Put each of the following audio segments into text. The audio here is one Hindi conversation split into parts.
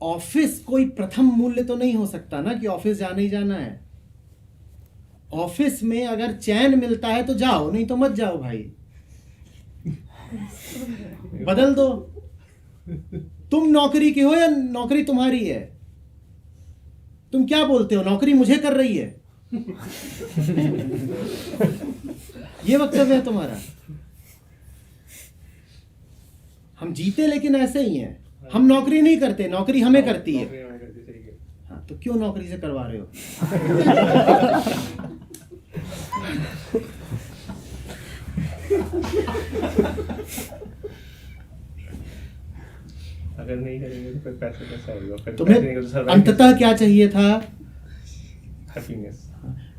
ऑफिस कोई प्रथम मूल्य तो नहीं हो सकता ना कि ऑफिस जाना ही जाना है। ऑफिस में अगर चैन मिलता है तो जाओ, नहीं तो मत जाओ भाई, बदल दो। तुम नौकरी के हो या नौकरी तुम्हारी है? तुम क्या बोलते हो, नौकरी मुझे कर रही है? ये वक्तव्य है तुम्हारा। हम जीते लेकिन ऐसे ही हैं, हम नौकरी नहीं करते, नौकरी हमें करती है। हाँ, तो क्यों नौकरी से करवा रहे हो? अगर नहीं करेंगे तो फिर पैसे कैसे आएगा? फिर तुम्हें अंततः क्या चाहिए था? हैप्पीनेस।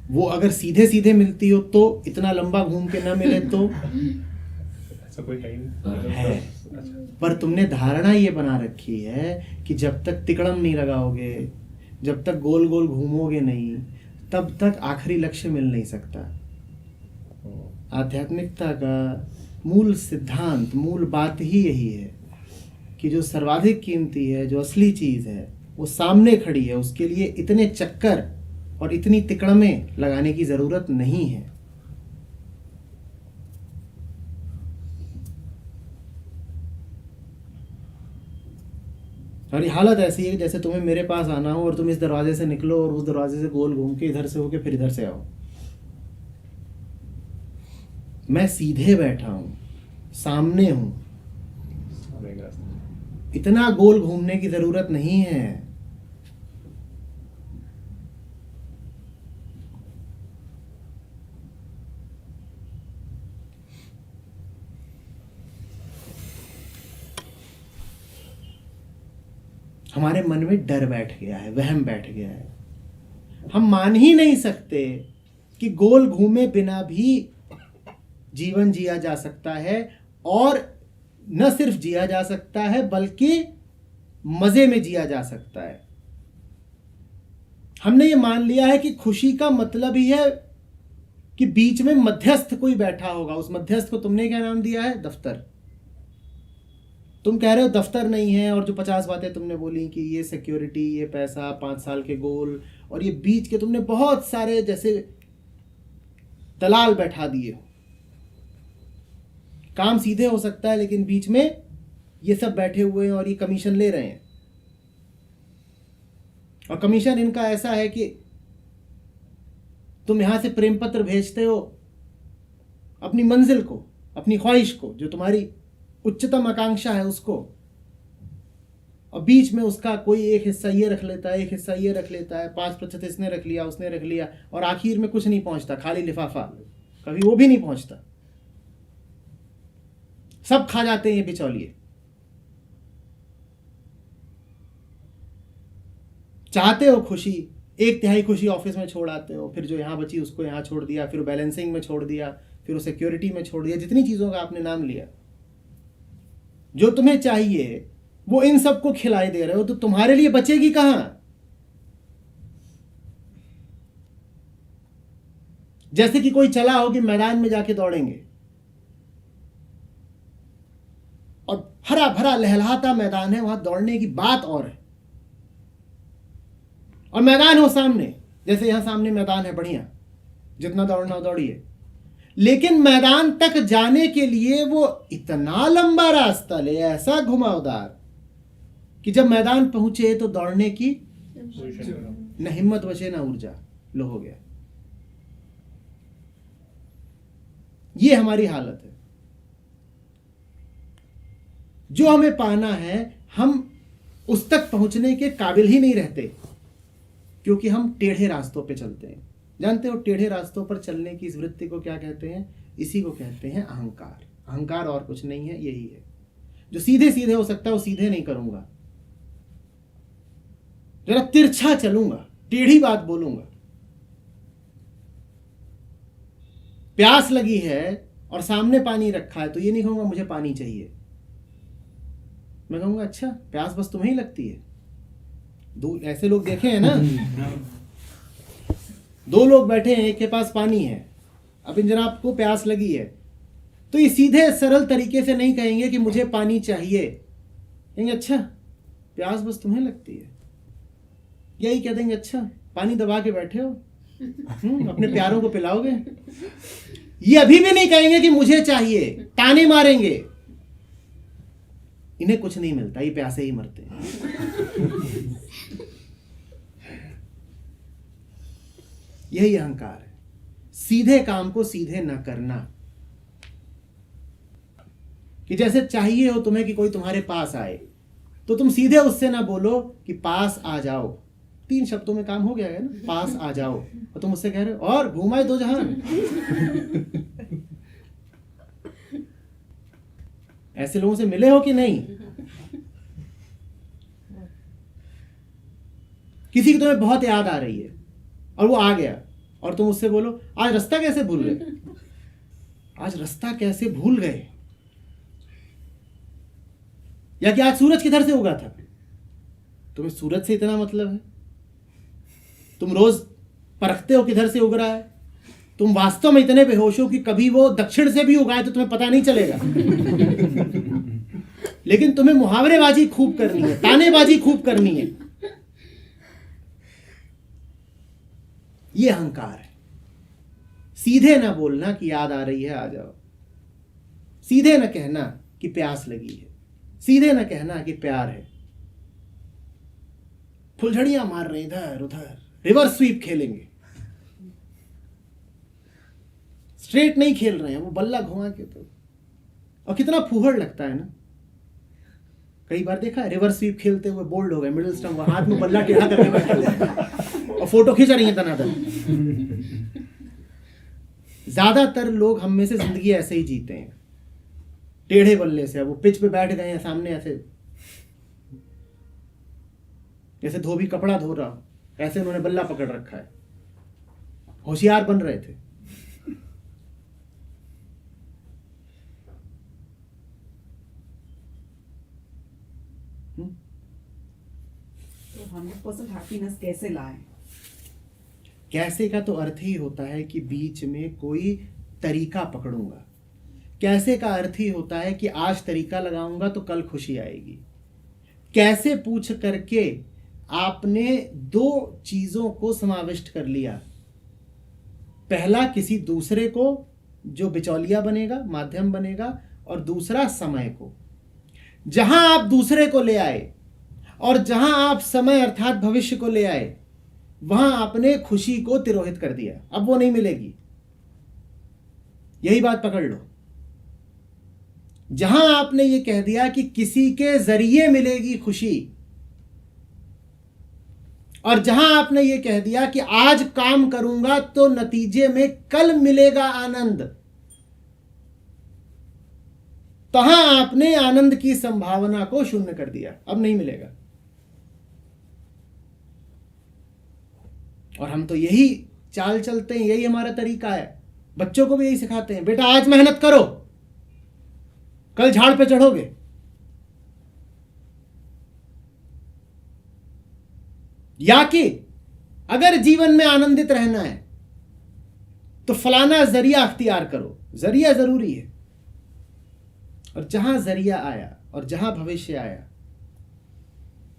वो अगर सीधे सीधे मिलती हो तो, इतना लंबा घूम के ना मिले तो ऐसा कोई है ही नहीं है। पर तुमने धारणा ये बना रखी है कि जब तक तिकड़म नहीं लगाओगे, जब तक गोल गोल घूमोगे नहीं, तब तक आखिरी लक्ष्य मिल नहीं सकता। आध्यात्मिकता का मूल सिद्धांत, मूल बात ही यही है कि जो सर्वाधिक कीमती है, जो असली चीज है, वो सामने खड़ी है। उसके लिए इतने चक्कर और इतनी तिकड़में लगाने की जरूरत नहीं है। और ये हालत ऐसी है जैसे तुम्हें मेरे पास आना हो और तुम इस दरवाजे से निकलो और उस दरवाजे से गोल घूम के इधर से होके फिर इधर से आओ। मैं सीधे बैठा हूं, सामने हूं, इतना गोल घूमने की जरूरत नहीं है। हमारे मन में डर बैठ गया है, वहम बैठ गया है। हम मान ही नहीं सकते कि गोल घूमे बिना भी जीवन जिया जा सकता है, और न सिर्फ जिया जा सकता है बल्कि मजे में जिया जा सकता है। हमने ये मान लिया है कि खुशी का मतलब ही है कि बीच में मध्यस्थ कोई बैठा होगा। उस मध्यस्थ को तुमने क्या नाम दिया है? दफ्तर। तुम कह रहे हो दफ्तर नहीं है, और जो 50 बातें तुमने बोली कि ये सिक्योरिटी, ये पैसा, 5 साल के गोल, और ये बीच के तुमने बहुत सारे जैसे दलाल बैठा दिए हो। काम सीधे हो सकता है लेकिन बीच में ये सब बैठे हुए हैं और ये कमीशन ले रहे हैं। और कमीशन इनका ऐसा है कि तुम यहां से प्रेम पत्र भेजते हो अपनी मंजिल को, अपनी ख्वाहिश को, जो तुम्हारी उच्चतम आकांक्षा है उसको, और बीच में उसका कोई एक हिस्सा ये रख लेता है, एक हिस्सा ये रख लेता है, 5% इसने रख लिया, उसने रख लिया, और आखिर में कुछ नहीं पहुंचता, खाली लिफाफा। कभी वो भी नहीं पहुंचता, सब खा जाते हैं ये बिचौलिए। चाहते हो खुशी, 1/3 खुशी ऑफिस में छोड़ आते हो, फिर जो यहां बची उसको यहां छोड़ दिया, फिर बैलेंसिंग में छोड़ दिया, फिर सिक्योरिटी में छोड़ दिया, जितनी चीजों का आपने नाम लिया। जो तुम्हें चाहिए वो इन सबको खिलाए दे रहे हो, तो तुम्हारे लिए बचेगी कहां? जैसे कि कोई चला हो कि मैदान में जाके दौड़ेंगे और हरा भरा लहलहाता मैदान है, वहां दौड़ने की बात और है, और मैदान हो सामने, जैसे यहां सामने मैदान है बढ़िया, जितना दौड़ना हो दौड़िए। लेकिन मैदान तक जाने के लिए वो इतना लंबा रास्ता ले, ऐसा घुमावदार, कि जब मैदान पहुंचे तो दौड़ने की न हिम्मत बचे न ऊर्जा, लो हो गया। ये हमारी हालत है। जो हमें पाना है, हम उस तक पहुंचने के काबिल ही नहीं रहते, क्योंकि हम टेढ़े रास्तों पे चलते हैं। जानते हो टेढ़े रास्तों पर चलने की इस वृत्ति को क्या कहते हैं? इसी को कहते हैं अहंकार। अहंकार और कुछ नहीं है, यही है। जो सीधे सीधे हो सकता है वो सीधे नहीं करूंगा, जरा तिरछा चलूंगा, टेढ़ी बात बोलूंगा। प्यास लगी है और सामने पानी रखा है तो ये नहीं कहूंगा मुझे पानी चाहिए, मैं कहूंगा अच्छा प्यास बस तुम्हें ही लगती है। ऐसे लोग देखे हैं ना, 2 लोग बैठे हैं, एक के पास पानी है, अब इन जनाब को प्यास लगी है, तो ये सीधे सरल तरीके से नहीं कहेंगे कि मुझे पानी चाहिए, कहेंगे अच्छा प्यास बस तुम्हें लगती है। यही कह देंगे अच्छा पानी दबा के बैठे हो, अपने प्यारों को पिलाओगे। ये अभी भी नहीं कहेंगे कि मुझे चाहिए, ताने मारेंगे। इन्हें कुछ नहीं मिलता, ये प्यासे ही मरते हैं। यही अहंकार है, सीधे काम को सीधे न करना। कि जैसे चाहिए हो तुम्हें कि कोई तुम्हारे पास आए, तो तुम सीधे उससे ना बोलो कि पास आ जाओ। 3 शब्दों में काम हो गया है ना, पास आ जाओ। और तुम उससे कह रहे हो और घुमाए 2 जहान। ऐसे लोगों से मिले हो कि नहीं? किसी की तुम्हें बहुत याद आ रही है और वो आ गया और तुम उससे बोलो आज रास्ता कैसे भूल गए, आज रास्ता कैसे भूल गए, या कि आज सूरज किधर से उगा था। तुम्हें सूरज से इतना मतलब है? तुम रोज परखते हो किधर से उग रहा है? तुम वास्तव में इतने बेहोश हो कि कभी वो दक्षिण से भी उगाए तो तुम्हें पता नहीं चलेगा। लेकिन तुम्हें मुहावरेबाजी खूब करनी है, तानेबाजी खूब करनी है। ये अहंकार है। सीधे ना बोलना कि याद आ रही है आ जाओ, सीधे ना कहना कि प्यास लगी है, सीधे ना कहना कि प्यार है। फुलझड़ियां मार रहे इधर उधर, रिवर्स स्वीप खेलेंगे, स्ट्रेट नहीं खेल रहे हैं, वो बल्ला घुमा के। तो और कितना फूहड़ लगता है ना। कई बार देखा है रिवर्स स्वीप खेलते हुए बोल्ड हो गए, मिडिल स्टंप हाथ में बल्ला टेढ़ा करके बैठे हुए और फोटो खींच रही है दनादन। ज्यादातर लोग हम में से जिंदगी ऐसे ही जीते हैं, टेढ़े बल्ले से। वो पिच पे बैठ गए हैं सामने, ऐसे जैसे धोबी कपड़ा धो रहा, ऐसे उन्होंने बल्ला पकड़ रखा है। होशियार बन रहे थे। तो 100% हैप्पीनेस कैसे लाएं? कैसे का तो अर्थ ही होता है कि बीच में कोई तरीका पकड़ूंगा। कैसे का अर्थ ही होता है कि आज तरीका लगाऊंगा तो कल खुशी आएगी। कैसे पूछ करके आपने 2 चीजों को समाविष्ट कर लिया। पहला किसी दूसरे को जो बिचौलिया बनेगा, माध्यम बनेगा, और दूसरा समय को। जहां आप दूसरे को ले आए और जहां आप समय अर्थात भविष्य को ले आए, वहां आपने खुशी को तिरोहित कर दिया। अब वो नहीं मिलेगी। यही बात पकड़ लो। जहां आपने ये कह दिया कि किसी के जरिए मिलेगी खुशी, और जहां आपने ये कह दिया कि आज काम करूंगा तो नतीजे में कल मिलेगा आनंद, तहां आपने आनंद की संभावना को शून्य कर दिया। अब नहीं मिलेगा। और हम तो यही चाल चलते हैं, यही हमारा तरीका है। बच्चों को भी यही सिखाते हैं, बेटा आज मेहनत करो, कल झाड़ पे चढ़ोगे। या कि अगर जीवन में आनंदित रहना है तो फलाना जरिया अख्तियार करो। जरिया जरूरी है। और जहां जरिया आया और जहां भविष्य आया,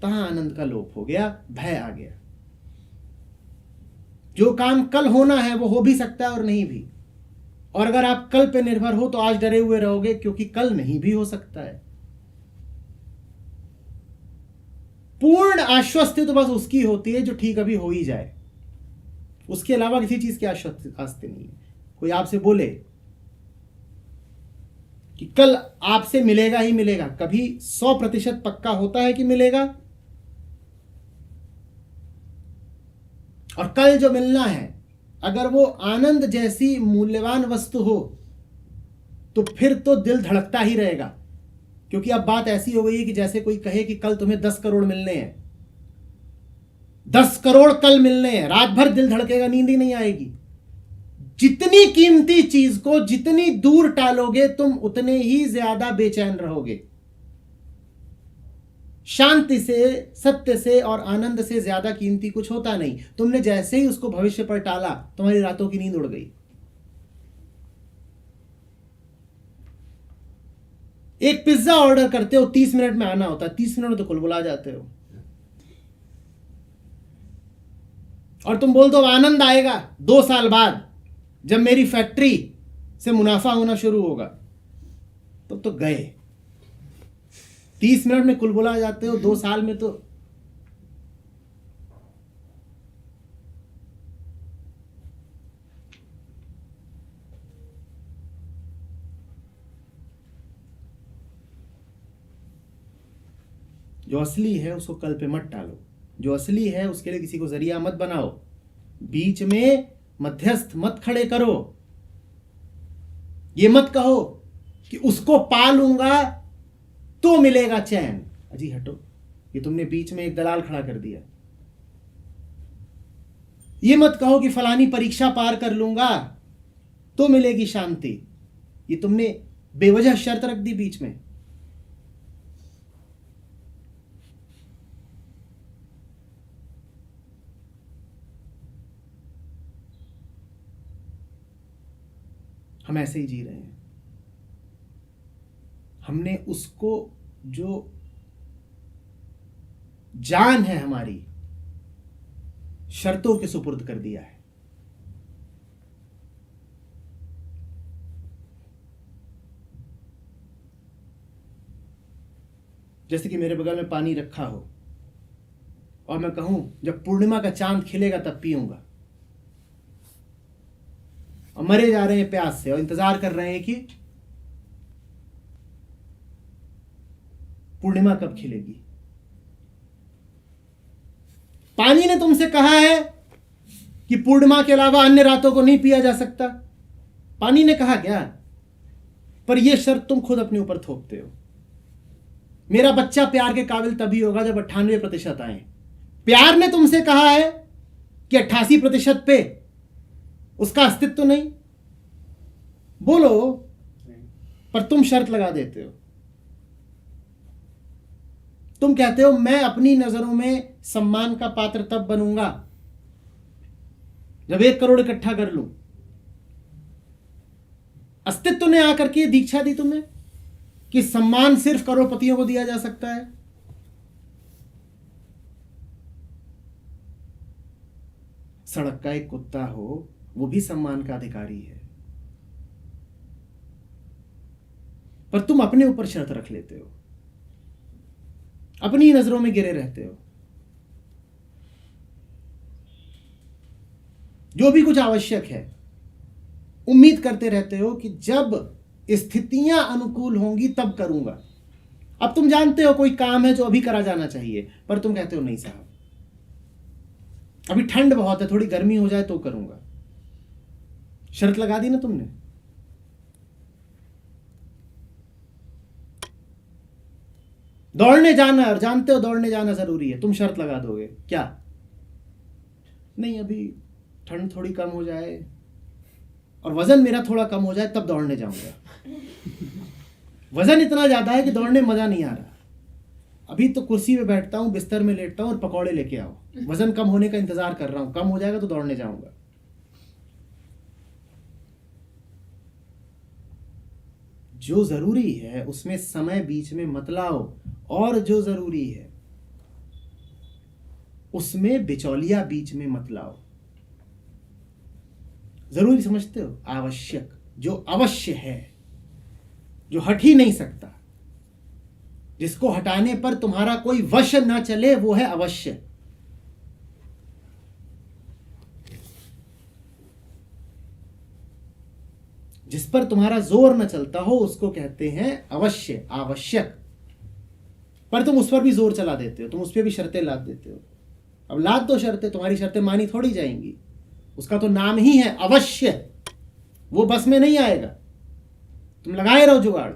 तहां आनंद का लोप हो गया, भय आ गया। जो काम कल होना है वो हो भी सकता है और नहीं भी। और अगर आप कल पे निर्भर हो तो आज डरे हुए रहोगे, क्योंकि कल नहीं भी हो सकता है। पूर्ण आश्वस्ति तो बस उसकी होती है जो ठीक अभी हो ही जाए। उसके अलावा किसी चीज की आश्वस्ति नहीं है। कोई आपसे बोले कि कल आपसे मिलेगा ही मिलेगा, कभी 100% पक्का होता है कि मिलेगा? और कल जो मिलना है, अगर वो आनंद जैसी मूल्यवान वस्तु हो तो फिर तो दिल धड़कता ही रहेगा। क्योंकि अब बात ऐसी हो गई है कि जैसे कोई कहे कि कल तुम्हें 10 करोड़ मिलने हैं, 10 करोड़ कल मिलने हैं, रात भर दिल धड़केगा, नींद ही नहीं आएगी। जितनी कीमती चीज को जितनी दूर टालोगे तुम उतने ही ज्यादा बेचैन रहोगे। शांति से, सत्य से और आनंद से ज्यादा कीमती कुछ होता नहीं। तुमने जैसे ही उसको भविष्य पर टाला, तुम्हारी रातों की नींद उड़ गई। एक पिज्जा ऑर्डर करते हो, 30 मिनट में आना होता है, 30 मिनट में तो कुलबुला जाते हो। और तुम बोल दो आनंद आएगा 2 साल बाद जब मेरी फैक्ट्री से मुनाफा होना शुरू होगा, तो गए। 30 मिनट में कुलबुला जाते हो, 2 साल में तो जो असली है उसको कल पे मत टालो, जो असली है उसके लिए किसी को जरिया मत बनाओ, बीच में मध्यस्थ मत खड़े करो। ये मत कहो कि उसको पालूंगा तो मिलेगा चैन। अजी हटो, ये तुमने बीच में एक दलाल खड़ा कर दिया। ये मत कहो कि फलानी परीक्षा पार कर लूंगा तो मिलेगी शांति, ये तुमने बेवजह शर्त रख दी बीच में। हम ऐसे ही जी रहे हैं। हमने उसको जो जान है हमारी शर्तों के सुपुर्द कर दिया है। जैसे कि मेरे बगल में पानी रखा हो और मैं कहूं जब पूर्णिमा का चांद खिलेगा तब पीऊंगा, और मरे जा रहे हैं प्यास से और इंतजार कर रहे हैं कि पूर्णिमा कब खिलेगी। पानी ने तुमसे कहा है कि पूर्णिमा के अलावा अन्य रातों को नहीं पिया जा सकता, पानी ने कहा क्या? पर यह शर्त तुम खुद अपने ऊपर थोपते हो। मेरा बच्चा प्यार के काबिल तभी होगा जब 98% आए। प्यार ने तुमसे कहा है कि 88% पे उसका अस्तित्व तो नहीं, बोलो, पर तुम शर्त लगा देते हो। तुम कहते हो मैं अपनी नजरों में सम्मान का पात्र तब बनूंगा जब 1 करोड़ इकट्ठा कर लूं। अस्तित्व ने आकर के दीक्षा दी तुम्हें कि सम्मान सिर्फ करोड़पतियों को दिया जा सकता है। सड़क का एक कुत्ता हो वो भी सम्मान का अधिकारी है, पर तुम अपने ऊपर शर्त रख लेते हो, अपनी नजरों में गिरे रहते हो। जो भी कुछ आवश्यक है उम्मीद करते रहते हो कि जब स्थितियां अनुकूल होंगी तब करूंगा। अब तुम जानते हो कोई काम है जो अभी करा जाना चाहिए, पर तुम कहते हो नहीं साहब अभी ठंड बहुत है, थोड़ी गर्मी हो जाए तो करूंगा। शर्त लगा दी ना तुमने। दौड़ने जाना, और जानते हो दौड़ने जाना जरूरी है, तुम शर्त लगा दोगे क्या? नहीं अभी ठंड थोड़ी कम हो जाए और वजन मेरा थोड़ा कम हो जाए तब दौड़ने जाऊंगा। वजन इतना ज्यादा है कि दौड़ने में मजा नहीं आ रहा। अभी तो कुर्सी पे बैठता हूं, बिस्तर में लेटता हूं और पकौड़े लेके आओ। वजन कम होने का इंतजार कर रहा हूं, कम हो जाएगा तो दौड़ने जाऊंगा। जो जरूरी है उसमें समय बीच में मत लाओ, और जो जरूरी है उसमें बिचौलिया बीच में मत लाओ। जरूरी समझते हो? आवश्यक, जो अवश्य है, जो हट ही नहीं सकता, जिसको हटाने पर तुम्हारा कोई वश न चले, वो है अवश्य। जिस पर तुम्हारा जोर न चलता हो उसको कहते हैं अवश्य, आवश्यक। पर तुम उस पर भी जोर चला देते हो, तुम उस पर भी शर्तें लाद देते हो। अब लाद दो शर्तें, तुम्हारी शर्तें मानी थोड़ी जाएंगी। उसका तो नाम ही है अवश्य, वो बस में नहीं आएगा। तुम लगाए रहो जुगाड़।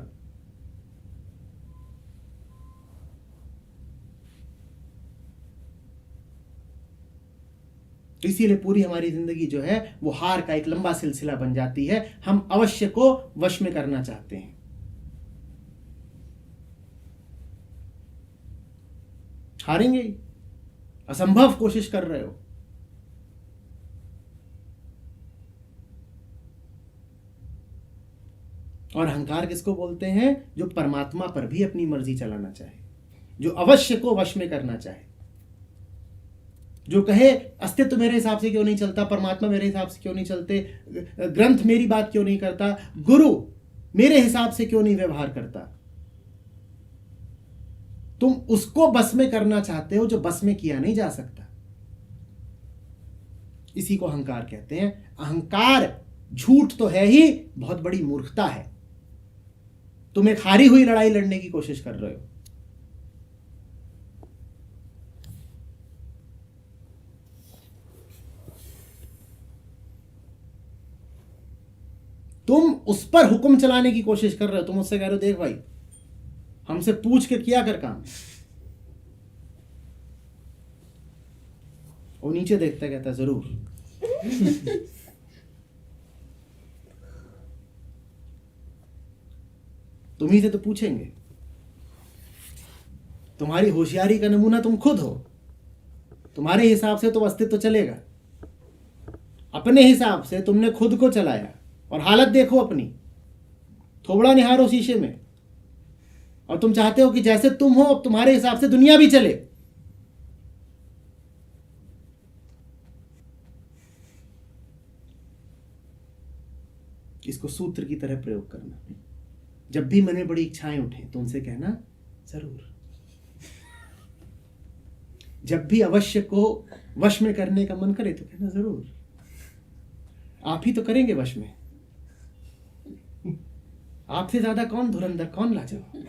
तो इसीलिए पूरी हमारी जिंदगी जो है वो हार का एक लंबा सिलसिला बन जाती है। हम अवश्य को वश में करना चाहते हैं। हारेंगे ही, असंभव कोशिश कर रहे हो। और अहंकार किसको बोलते हैं? जो परमात्मा पर भी अपनी मर्जी चलाना चाहे, जो अवश्य को वश में करना चाहे, जो कहे अस्तित्व मेरे हिसाब से क्यों नहीं चलता, परमात्मा मेरे हिसाब से क्यों नहीं चलते, ग्रंथ मेरी बात क्यों नहीं करता, गुरु मेरे हिसाब से क्यों नहीं व्यवहार करता। तुम उसको बस में करना चाहते हो जो बस में किया नहीं जा सकता। इसी को अहंकार कहते हैं। अहंकार झूठ तो है ही, बहुत बड़ी मूर्खता है। तुम एक हारी हुई लड़ाई लड़ने की कोशिश कर रहे हो। तुम उस पर हुक्म चलाने की कोशिश कर रहे हो। तुम उससे कह रहे हो देख भाई हमसे पूछ के किया कर काम। वो नीचे देखता कहता जरूर। तुम्ही से तो पूछेंगे। तुम्हारी होशियारी का नमूना तुम खुद हो। तुम्हारे हिसाब से तो अस्तित्व चलेगा, अपने हिसाब से तुमने खुद को चलाया और हालत देखो अपनी। थोबड़ा निहारो शीशे में और तुम चाहते हो कि जैसे तुम हो अब तुम्हारे हिसाब से दुनिया भी चले। इसको सूत्र की तरह प्रयोग करना। जब भी मन में बड़ी इच्छाएं उठे तो उनसे कहना जरूर। जब भी अवश्य को वश में करने का मन करे तो कहना जरूर। आप ही तो करेंगे वश में। आपसे ज्यादा कौन धुरंधर, कौन लाजवाब।